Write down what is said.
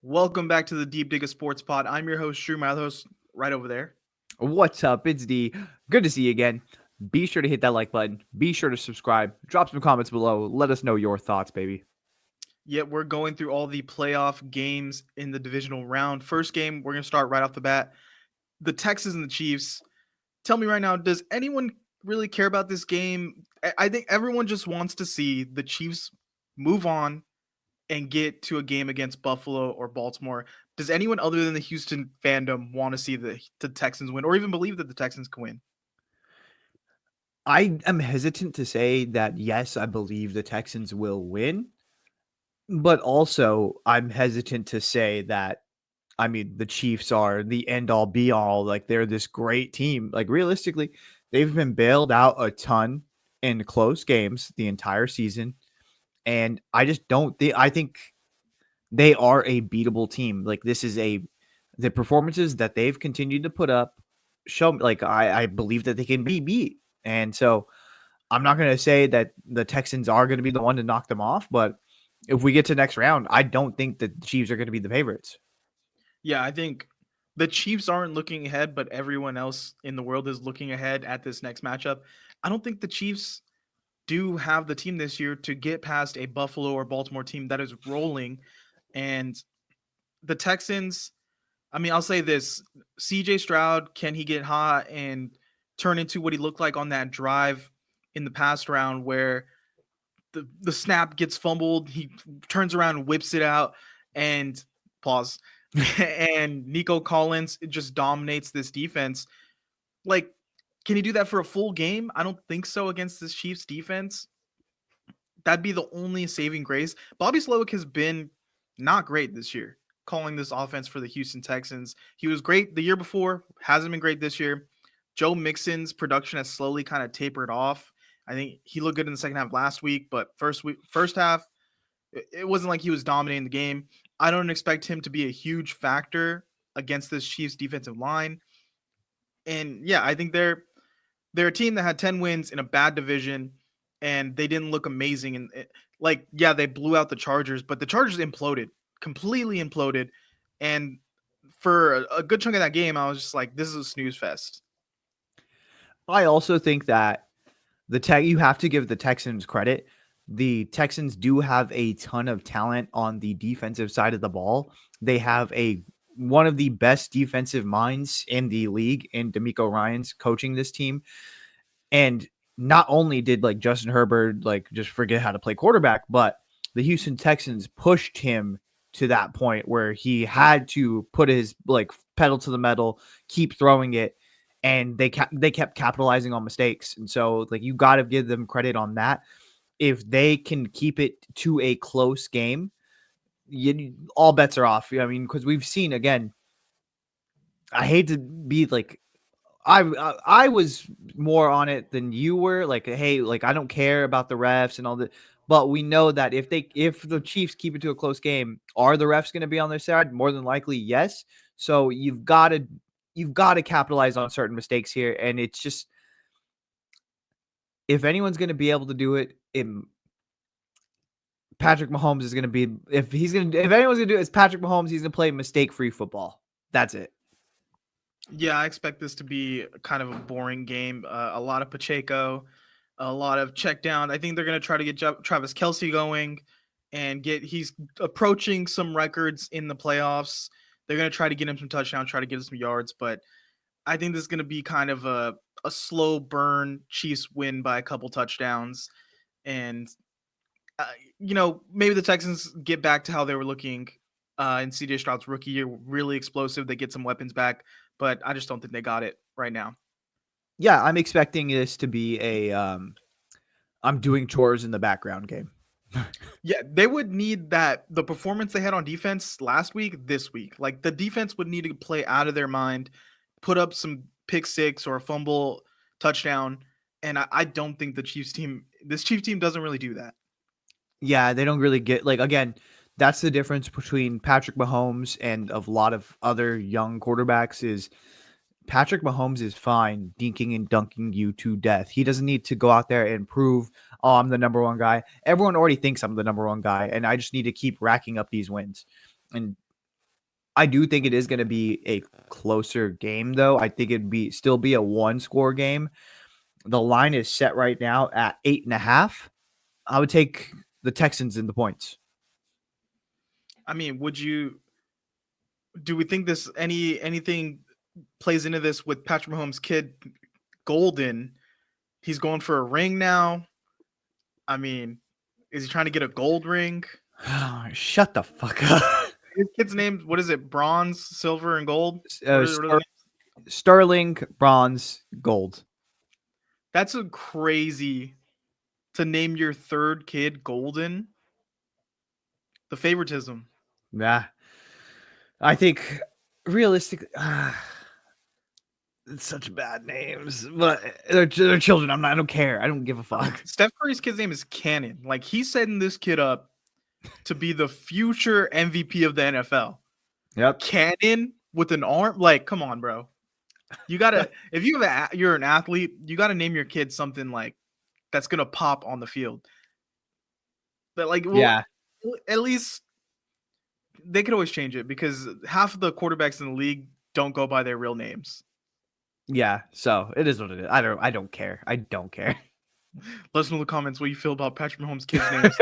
Welcome back to the Deep Dig of Sports Pod. I'm your host, Drew, my other host right over there. What's up? It's D. Good to see you again. Be sure to hit that like button. Be sure to subscribe. Drop some comments below. Let us know your thoughts, baby. Yet we're going through all the playoff games in the divisional round. First game, we're going to start right off the bat. The Texans and the Chiefs. Tell me right now, does anyone really care about this game? I think everyone just wants to see the Chiefs move on and get to a game against Buffalo or Baltimore. Does anyone other than the Houston fandom want to see the Texans win or even believe that the Texans can win? I am hesitant to say that yes, I believe the Texans will win, but also I'm hesitant to say that the Chiefs are the end all be all. Like they're this great team. Like realistically, they've been bailed out a ton in close games the entire season. And I just don't think I think they are a beatable team. Like the performances that they've continued to put up show me like I believe that they can be beat. And so I'm not gonna say that the Texans are gonna be the one to knock them off, but if we get to next round, I don't think the Chiefs are gonna be the favorites. Yeah, I think the Chiefs aren't looking ahead, but everyone else in the world is looking ahead at this next matchup. I don't think the Chiefs do have the team this year to get past a Buffalo or Baltimore team that is rolling. And the Texans, I mean, I'll say this: CJ Stroud, can he get hot and turn into what he looked like on that drive in the past round where the snap gets fumbled, he turns around and whips it out, and pause. And Nico Collins just dominates this defense. Like, can he do that for a full game? I don't think so against this Chiefs defense. That'd be the only saving grace. Bobby Slowick has been not great this year, calling this offense for the Houston Texans. He was great the year before, hasn't been great this year. Joe Mixon's production has slowly kind of tapered off. I think he looked good in the second half last week, but first half, it wasn't like he was dominating the game. I don't expect him to be a huge factor against this Chiefs defensive line. And yeah, I think they're a team that had 10 wins in a bad division and they didn't look amazing and like yeah, they blew out the Chargers, but the Chargers imploded, completely imploded. And for a good chunk of that game, I was just like, this is a snooze fest. I also think that you have to give the Texans credit. The Texans do have a ton of talent on the defensive side of the ball. They have a one of the best defensive minds in the league in D'Amico Ryans coaching this team. And not only did like Justin Herbert like just forget how to play quarterback, but the Houston Texans pushed him to that point where he had to put his like pedal to the metal, keep throwing it, and they kept capitalizing on mistakes. And so like you got to give them credit on that. If they can keep it to a close game, all bets are off. I mean, because we've seen again. I hate to be like I was more on it than you were. Like, hey, like I don't care about the refs and all that, but we know that if the Chiefs keep it to a close game, are the refs going to be on their side? More than likely, yes. So you've got to capitalize on certain mistakes here, and it's just if anyone's going to be able to do it, Patrick Mahomes is going to be if anyone's going to do it, it's Patrick Mahomes. He's going to play mistake-free football. That's it. Yeah, I expect this to be kind of a boring game. A lot of Pacheco, a lot of check down. I think they're going to try to get Travis Kelsey going and he's approaching some records in the playoffs. They're going to try to get him some touchdowns, try to get him some yards, but I think this is going to be kind of a slow burn. Chiefs win by a couple touchdowns. And, maybe the Texans get back to how they were looking in CJ Stroud's rookie year, really explosive. They get some weapons back, but I just don't think they got it right now. Yeah, I'm expecting this to be a I'm doing chores in the background game. Yeah, they would need the performance they had on defense last week, this week. Like the defense would need to play out of their mind, put up some pick six or a fumble touchdown. And I don't think this Chiefs team doesn't really do that. Yeah, they don't really get like again, that's the difference between Patrick Mahomes and a lot of other young quarterbacks is Patrick Mahomes is fine dinking and dunking you to death. He doesn't need to go out there and prove, oh, I'm the number one guy. Everyone already thinks I'm the number one guy, and I just need to keep racking up these wins. And I do think it is going to be a closer game, though. I think it'd still be a 1-score game. The line is set right now at 8.5. I would take the Texans in the points. I mean, do we think anything plays into this with Patrick Mahomes' kid Golden? He's going for a ring now. I mean, is he trying to get a gold ring? Shut the fuck up. His kid's name, what is it? Bronze, silver, and gold? Sterling, bronze, gold. That's a crazy to name your third kid Golden. The favoritism. Yeah. I think realistically, it's such bad names, but they're children. I don't care. I don't give a fuck. Steph Curry's kid's name is Cannon. Like, he's setting this kid up to be the future MVP of the NFL. Yep. Cannon with an arm. Like, come on, bro. You gotta if you're an athlete, you gotta name your kid something like that's gonna pop on the field. But like, Yeah. at least they could always change it because half of the quarterbacks in the league don't go by their real names. Yeah. So it is what it is. I don't care. I don't care. Let us know in the comments what you feel about Patrick Mahomes' kids' names.